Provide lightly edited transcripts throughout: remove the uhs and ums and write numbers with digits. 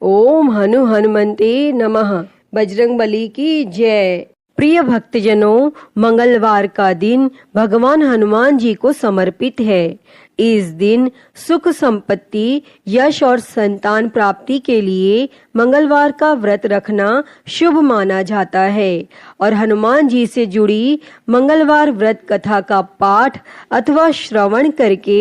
ओम हनुमंते नमः। बजरंगबली की जय। प्रिय भक्तजनों, मंगलवार का दिन भगवान हनुमान जी को समर्पित है। इस दिन सुख संपत्ति, यश और संतान प्राप्ति के लिए मंगलवार का व्रत रखना शुभ माना जाता है और हनुमान जी से जुड़ी मंगलवार व्रत कथा का पाठ अथवा श्रवण करके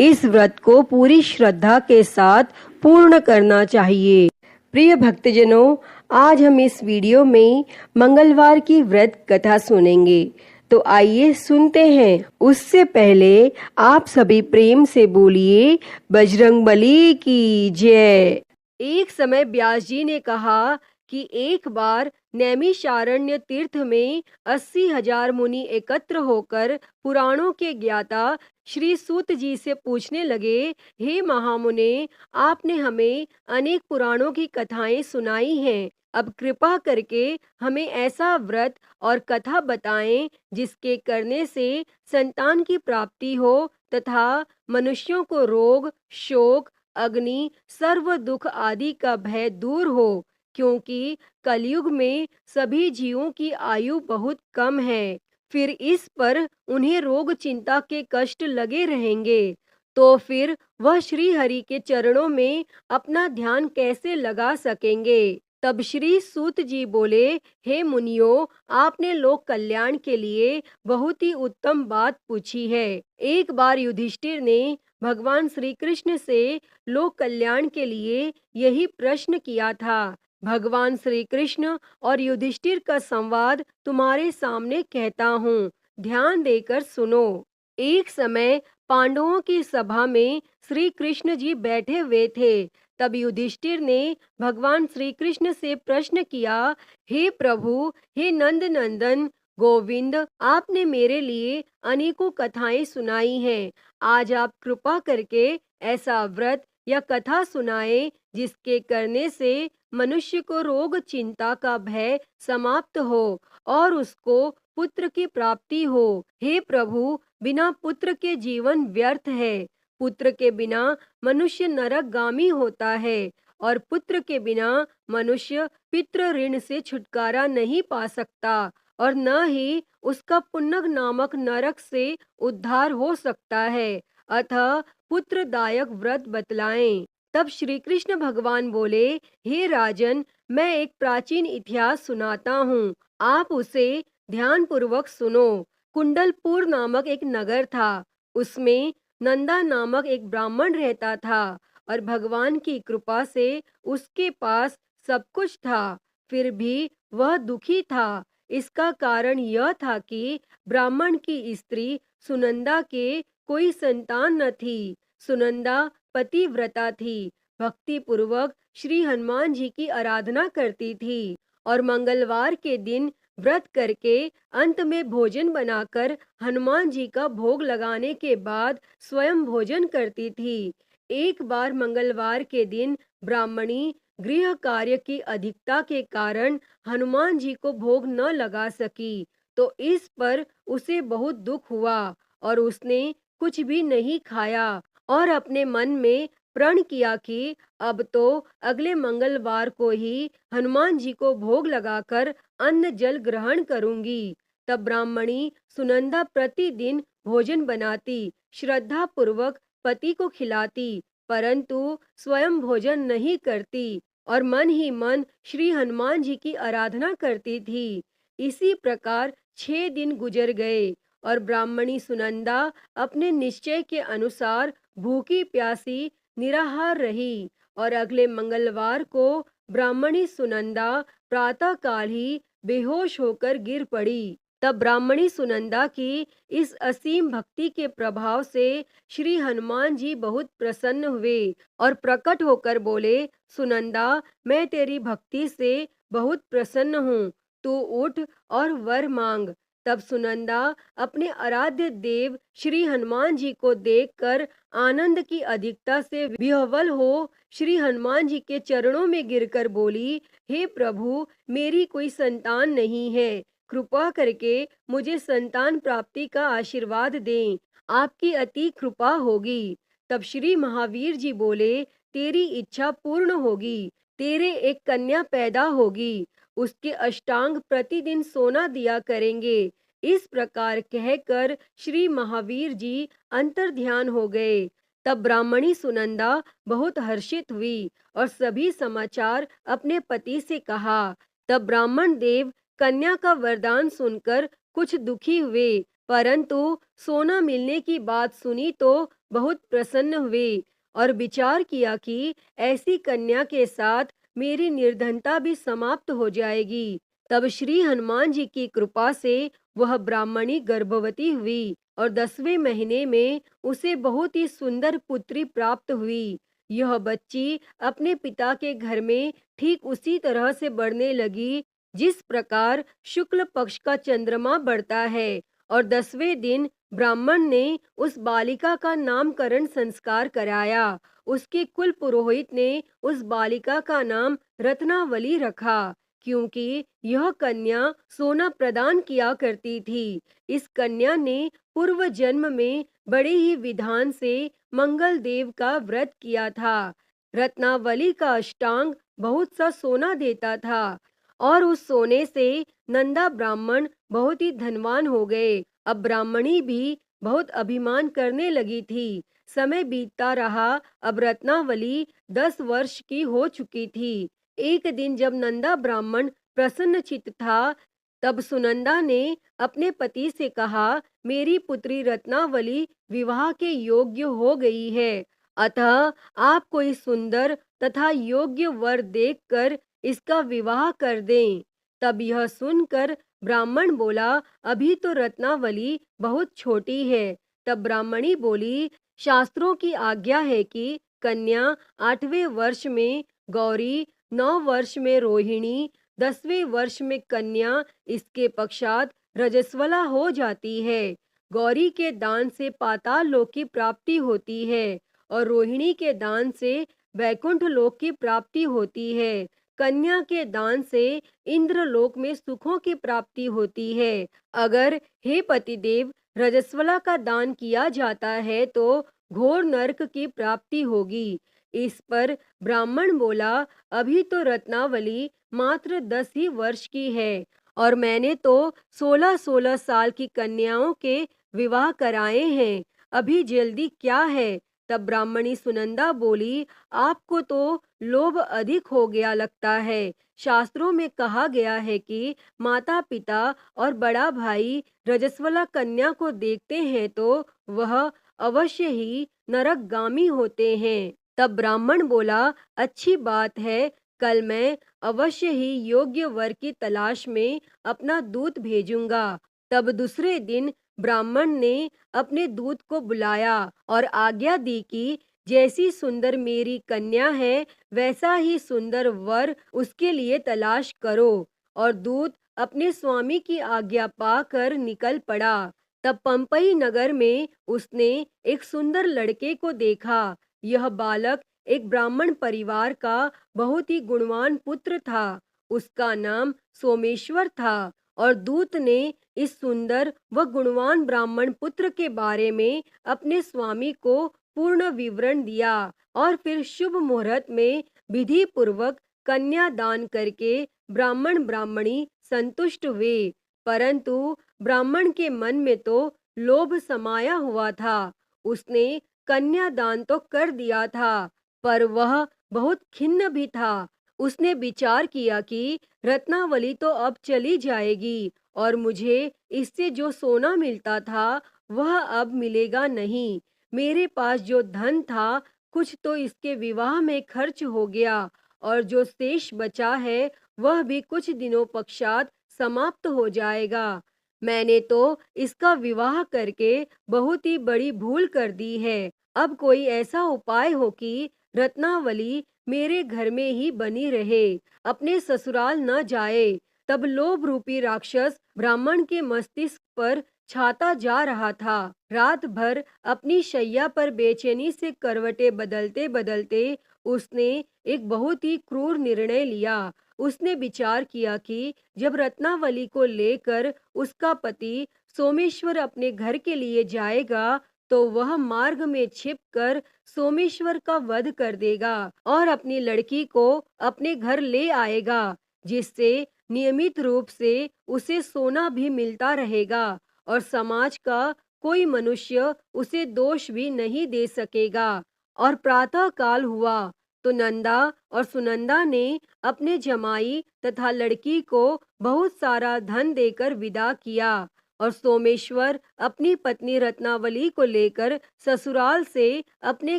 इस व्रत को पूरी श्रद्धा के साथ पूर्ण करना चाहिए। प्रिय भक्तजनों, आज हम इस वीडियो में मंगलवार की व्रत कथा सुनेंगे, तो आइए सुनते हैं। उससे पहले आप सभी प्रेम से बोलिए बजरंगबली की जय। एक समय व्यास जी ने कहा कि एक बार नैमिषारण्य तीर्थ में 80,000 मुनि एकत्र होकर पुराणों के ज्ञाता श्री सूत जी से पूछने लगे, हे महामुने, आपने हमें अनेक पुराणों की कथाएं सुनाई हैं। अब कृपा करके हमें ऐसा व्रत और कथा बताएं जिसके करने से संतान की प्राप्ति हो तथा मनुष्यों को रोग, शोक, अग्नि, सर्व दुख आदि का भय दूर हो, क्योंकि कलयुग में सभी जीवों की आयु बहुत कम है। फिर इस पर उन्हें रोग चिंता के कष्ट लगे रहेंगे, तो फिर वह श्री हरि के चरणों में अपना ध्यान कैसे लगा सकेंगे। तब श्री सूत जी बोले, हे मुनियों, आपने लोक कल्याण के लिए बहुत ही उत्तम बात पूछी है। एक बार युधिष्ठिर ने भगवान श्री कृष्ण से लोक कल्याण के लिए यही प्रश्न किया था। भगवान श्री कृष्ण और युधिष्ठिर का संवाद तुम्हारे सामने कहता हूँ, ध्यान देकर सुनो। एक समय पांडवों की सभा में श्री कृष्ण जी बैठे हुए थे। तब युधिष्ठिर ने भगवान श्री कृष्ण से प्रश्न किया, हे प्रभु, हे नंद नंदन गोविंद, आपने मेरे लिए अनेकों कथाएं सुनाई हैं। आज आप कृपा करके ऐसा व्रत या कथा सुनाएं जिसके करने से मनुष्य को रोग चिंता का भय समाप्त हो और उसको पुत्र की प्राप्ति हो। हे प्रभु, बिना पुत्र के जीवन व्यर्थ है। पुत्र के बिना मनुष्य नरकगामी होता है और पुत्र के बिना मनुष्य पितृ ऋण से छुटकारा नहीं पा सकता और न ही उसका पुण्य नामक नरक से उद्धार हो सकता है। अतः पुत्रदायक व्रत बतलाएं। तब श्री कृष्ण भगवान बोले, हे राजन, मैं एक प्राचीन इतिहास सुनाता हूँ, आप उसे ध्यान पूर्वक सुनो। कुंडलपुर नामक एक नगर था। उसमें नंदा नामक एक ब्राह्मण रहता था और भगवान की कृपा से उसके पास सब कुछ था। फिर भी वह दुखी था। इसका कारण यह था कि ब्राह्मण की स्त्री सुनंदा के कोई संतान न थी। सुनंदा पतिव्रता थी, भक्ति पूर्वक श्री हनुमान जी की आराधना करती थी और मंगलवार के दिन व्रत करके अंत में भोजन बनाकर हनुमान जी का भोग लगाने के बाद स्वयं भोजन करती थी। एक बार मंगलवार के दिन ब्राह्मणी गृह कार्य की अधिकता के कारण हनुमान जी को भोग न लगा सकी, तो इस पर उसे बहुत दुख हुआ और उसने कुछ भी नहीं खाया और अपने मन में प्रण किया कि अब तो अगले मंगलवार को ही हनुमान जी को भोग लगाकर अन्न जल ग्रहण करूंगी। तब ब्राह्मणी सुनंदा प्रतिदिन भोजन बनाती, श्रद्धा पूर्वक पति को खिलाती, परंतु स्वयं भोजन नहीं करती और मन ही मन श्री हनुमान जी की आराधना करती थी। इसी प्रकार 6 दिन गुजर गए और ब्राह्मणी सुनंदा अपने निश्चय के अनुसार भूखी प्यासी निराहार रही और अगले मंगलवार को ब्राह्मणी सुनंदा प्रातः काल ही बेहोश होकर गिर पड़ी। तब ब्राह्मणी सुनंदा की इस असीम भक्ति के प्रभाव से श्री हनुमान जी बहुत प्रसन्न हुए और प्रकट होकर बोले, सुनंदा, मैं तेरी भक्ति से बहुत प्रसन्न हूँ, तू उठ और वर मांग। तब सुनंदा अपने आराध्य देव श्री हनुमान जी को देखकर आनंद की अधिकता से विह्वल हो श्री हनुमान जी के चरणों में गिरकर बोली, हे प्रभु, मेरी कोई संतान नहीं है, कृपा करके मुझे संतान प्राप्ति का आशीर्वाद दें, आपकी अति कृपा होगी। तब श्री महावीर जी बोले, तेरी इच्छा पूर्ण होगी, तेरे एक कन्या पैदा होगी, उसके अष्टांग प्रतिदिन सोना दिया करेंगे। इस प्रकार कहकर श्री महावीर जी अंतर्ध्यान हो गए। तब ब्राह्मणी सुनंदा बहुत हर्षित हुई और सभी समाचार अपने पति से कहा। तब ब्राह्मण देव कन्या का वरदान सुनकर कुछ दुखी हुए, परंतु सोना मिलने की बात सुनी तो बहुत प्रसन्न हुए और विचार किया कि ऐसी कन्या के साथ मेरी निर्धनता भी समाप्त हो जाएगी। तब श्री हनुमान जी की कृपा से वह ब्राह्मणी गर्भवती हुई और 10वें महीने में उसे बहुत ही सुंदर पुत्री प्राप्त हुई। यह बच्ची अपने पिता के घर में ठीक उसी तरह से बढ़ने लगी जिस प्रकार शुक्ल पक्ष का चंद्रमा बढ़ता है। और 10वें दिन ब्राह्मण ने उस बालिका का नामकरण संस्कार कराया। उसके कुल पुरोहित ने उस बालिका का नाम रत्नावली रखा, क्योंकि यह कन्या सोना प्रदान किया करती थी। इस कन्या ने पूर्व जन्म में बड़े ही विधान से मंगल देव का व्रत किया था। रत्नावली का अष्टांग बहुत सा सोना देता था और उस सोने से नंदा ब्राह्मण बहुत ही धनवान हो गए। अब ब्राह्मणी भी बहुत अभिमान करने लगी थी। समय बीतता रहा। अब रत्नावली 10 वर्ष की हो चुकी थी। एक दिन जब नंदा ब्राह्मण प्रसन्न चित्त था, तब सुनंदा ने अपने पति से कहा, मेरी पुत्री रत्नावली विवाह के योग्य हो गई है, अतः आप कोई सुंदर तथा योग्य वर देखकर इसका विवाह कर दें। तब यह सुनकर ब्राह्मण बोला, अभी तो रत्नावली बहुत छोटी है। तब ब्राह्मणी बोली, शास्त्रों की आज्ञा है कि कन्या 8वें वर्ष में गौरी, 9 वर्ष में रोहिणी, 10वें वर्ष में कन्या, इसके पश्चात रजस्वला हो जाती है। गौरी के दान से पाताल लोक की प्राप्ति होती है और रोहिणी के दान से वैकुंठ लोक की प्राप्ति होती है। कन्या के दान से इंद्रलोक में सुखों की प्राप्ति होती है। अगर हे पतिदेव रजस्वला का दान किया जाता है तो घोर नरक की प्राप्ति होगी। इस पर ब्राह्मण बोला, अभी तो रत्नावली मात्र 10 ही वर्ष की है और मैंने तो 16-16 साल की कन्याओं के विवाह कराए हैं, अभी जल्दी क्या है। तब ब्राह्मणी सुनंदा बोली, आपको तो लोभ अधिक हो गया लगता है। शास्त्रों में कहा गया है कि माता पिता और बड़ा भाई रजस्वला कन्या को देखते हैं तो वह अवश्य ही नरकगामी होते हैं। तब ब्राह्मण बोला, अच्छी बात है, कल मैं अवश्य ही योग्य वर की तलाश में अपना दूत भेजूंगा। तब दूसरे दिन ब्राह्मण ने अपने दूत को बुलाया और आज्ञा दी कि जैसी सुंदर मेरी कन्या है वैसा ही सुंदर वर उसके लिए तलाश करो। और दूत अपने स्वामी की आज्ञा पाकर निकल पड़ा। तब पंपई नगर में उसने एक सुंदर लड़के को देखा। यह बालक एक ब्राह्मण परिवार का बहुत ही गुणवान पुत्र था। उसका नाम सोमेश्वर था और दूत ने इस सुंदर व गुणवान ब्राह्मण पुत्र के बारे में अपने स्वामी को पूर्ण विवरण दिया और फिर शुभ मुहूर्त में विधि पूर्वक कन्या दान करके ब्राह्मण ब्राह्मणी संतुष्ट हुए। परंतु ब्राह्मण के मन में तो लोभ समाया हुआ था। उसने कन्या दान तो कर दिया था, पर वह बहुत खिन्न भी था। उसने विचार किया कि रत्नावली तो अब चली जाएगी और मुझे इससे जो सोना मिलता था वह अब मिलेगा नहीं। मेरे पास जो धन था कुछ तो इसके विवाह में खर्च हो गया और जो शेष बचा है वह भी कुछ दिनों पश्चात समाप्त हो जाएगा। मैंने तो इसका विवाह करके बहुत ही बड़ी भूल कर दी है। अब कोई ऐसा उपाय हो कि रत्नावली मेरे घर में ही बनी रहे, अपने ससुराल न जाए। तब लोभ रूपी राक्षस ब्राह्मण के मस्तिष्क पर छाता जा रहा था। रात भर अपनी शैया पर बेचैनी से करवटें बदलते बदलते उसने एक बहुत ही क्रूर निर्णय लिया। उसने विचार किया कि जब रत्नावली को लेकर उसका पति सोमेश्वर अपने घर के लिए जाएगा तो वह मार्ग में छिपकर सोमेश्वर का वध कर देगा और अपनी लड़की को अपने घर ले आएगा, जिससे नियमित रूप से उसे सोना भी मिलता रहेगा और समाज का कोई मनुष्य उसे दोष भी नहीं दे सकेगा। और प्रातः काल हुआ तो नंदा और सुनंदा ने अपने जमाई तथा लड़की को बहुत सारा धन देकर विदा किया और सोमेश्वर अपनी पत्नी रत्नावली को लेकर ससुराल से अपने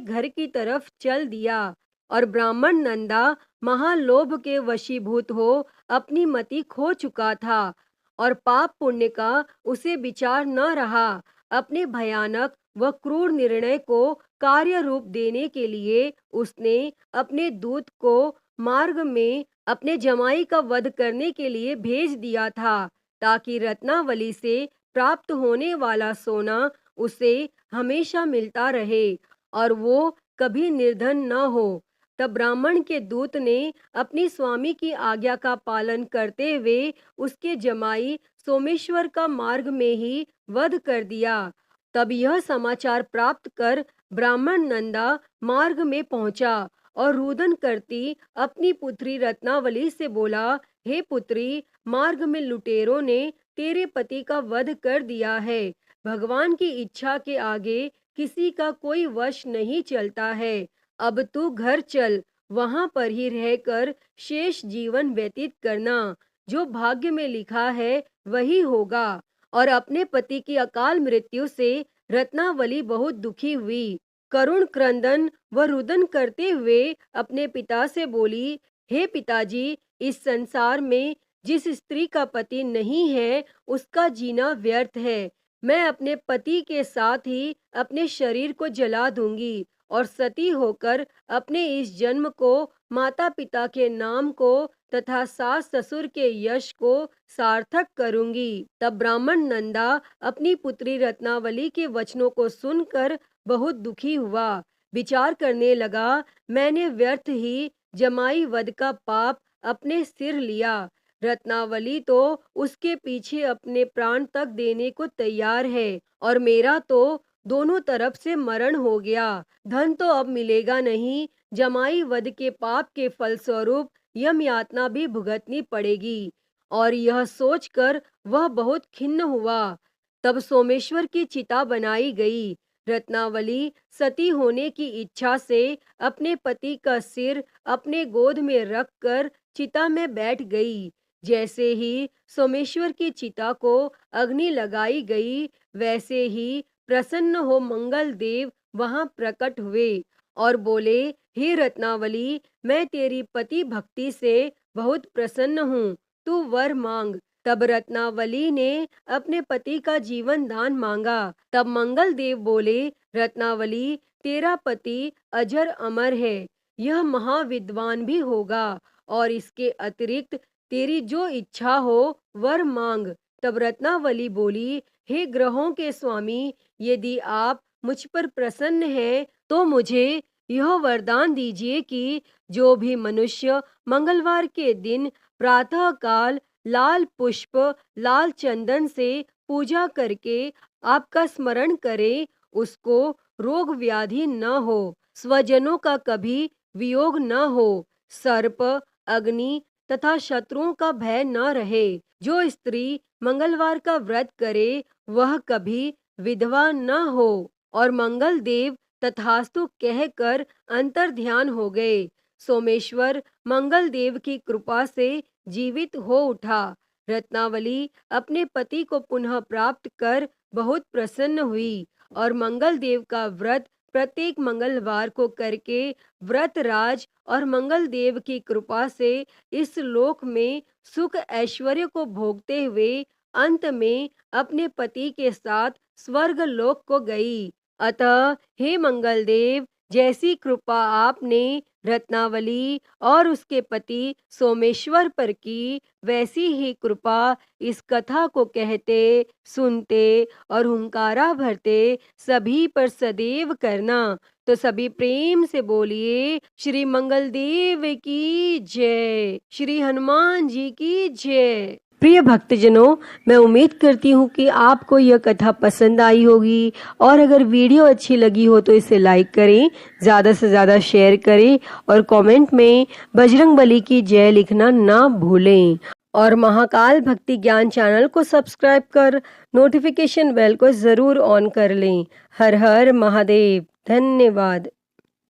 घर की तरफ चल दिया। और ब्राह्मण नंदा महालोभ के वशीभूत हो अपनी मति खो चुका था और पाप पुण्य का उसे विचार न रहा। अपने भयानक व क्रूर निर्णय को कार्य रूप देने के लिए उसने अपने दूत को मार्ग में अपने जमाई का वध करने के लिए भेज दिया था, ताकि रत्नावली से प्राप्त होने वाला सोना उसे हमेशा मिलता रहे और वो कभी निर्धन न हो। तब ब्राह्मण के दूत ने अपनी स्वामी की आज्ञा का पालन करते हुए उसके जमाई सोमेश्वर का मार्ग में ही वध कर दिया। तब यह समाचार प्राप्त कर ब्राह्मण नंदा मार्ग में पहुंचा और रुदन करती अपनी पुत्री रत्नावली से बोला, हे पुत्री, मार्ग में लुटेरों ने तेरे पति का वध कर दिया है। भगवान की इच्छा के आगे किसी का कोई वश नहीं चलता है। अब तू घर चल, वहां पर ही रहकर शेष जीवन व्यतीत करना। जो भाग्य में लिखा है वही होगा। और अपने पति की अकाल मृत्यु से रत्नावली बहुत दुखी हुई। करुण क्रंदन व रुदन करते हुए अपने पिता से बोली, हे पिताजी, इस संसार में जिस स्त्री का पति नहीं है उसका जीना व्यर्थ है। मैं अपने पति के साथ ही अपने शरीर को जला दूंगी और सती होकर अपने इस जन्म को, माता पिता के नाम को तथा सास ससुर के यश को सार्थक करूंगी। तब ब्राह्मण नंदा अपनी पुत्री रत्नावली के वचनों को सुनकर बहुत दुखी हुआ। विचार करने लगा, मैंने व्यर्थ ही जमाई वध का पाप अपने सिर लिया। रत्नावली तो उसके पीछे अपने प्राण तक देने को तैयार है और मेरा तो दोनों तरफ से मरण हो गया। धन तो अब मिलेगा नहीं, जमाई वध के पाप के फलस्वरूप यम यातना भी भुगतनी पड़ेगी। और यह सोचकर वह बहुत खिन्न हुआ। तब सोमेश्वर की चिता बनाई गई। रत्नावली सती होने की इच्छा से अपने पति का सिर अपने गोद में रखकर चिता में बैठ गई। जैसे ही सोमेश्वर की चिता को अग्नि लगाई गई, वैसे ही प्रसन्न हो मंगल देव वहां प्रकट हुए और बोले, हे रत्नावली, मैं तेरी पति भक्ति से बहुत प्रसन्न हूँ, तू वर मांग। तब रत्नावली ने अपने पति का जीवन दान मांगा। तब मंगल देव बोले, रत्नावली, तेरा पति अजर अमर है, यह महाविद्वान भी होगा और इसके अतिरिक्त तेरी जो इच्छा हो वर मांग। तब रत्नावली बोली, हे ग्रहों के स्वामी, यदि आप मुझ पर प्रसन्न हैं तो मुझे यह वरदान दीजिए कि जो भी मनुष्य मंगलवार के दिन प्रातः काल लाल पुष्प लाल चंदन से पूजा करके आपका स्मरण करे, उसको रोग व्याधि न हो, स्वजनों का कभी वियोग न हो, सर्प अग्नि तथा शत्रुओं का भय न रहे। जो स्त्री मंगलवार का व्रत करे वह कभी विधवा न हो। और मंगल देव तथास्तु कहकर अंतर ध्यान हो गए। सोमेश्वर मंगल देव की कृपा से जीवित हो उठा। रत्नावली अपने पति को पुनः प्राप्त कर बहुत प्रसन्न हुई और मंगल देव का व्रत प्रत्येक मंगलवार को करके व्रत राज और मंगल देव की कृपा से इस लोक में सुख ऐश्वर्य को भोगते हुए अंत में अपने पति के साथ स्वर्ग लोक को गई। अतः हे मंगल देव, जैसी कृपा आपने रत्नावली और उसके पति सोमेश्वर पर की, वैसी ही कृपा इस कथा को कहते, सुनते और हुंकारा भरते सभी पर सदैव करना। तो सभी प्रेम से बोलिए, श्री मंगल देव की जय, श्री हनुमान जी की जय। प्रिय भक्तजनों, मैं उम्मीद करती हूँ कि आपको यह कथा पसंद आई होगी और अगर वीडियो अच्छी लगी हो तो इसे लाइक करें, ज़्यादा से ज़्यादा शेयर करें और कमेंट में बजरंग बली की जय लिखना ना भूलें। और महाकाल भक्ति ज्ञान चैनल को सब्सक्राइब कर नोटिफिकेशन बेल को ज़रूर ऑन कर लें। हर हर महादेव। धन्यवाद।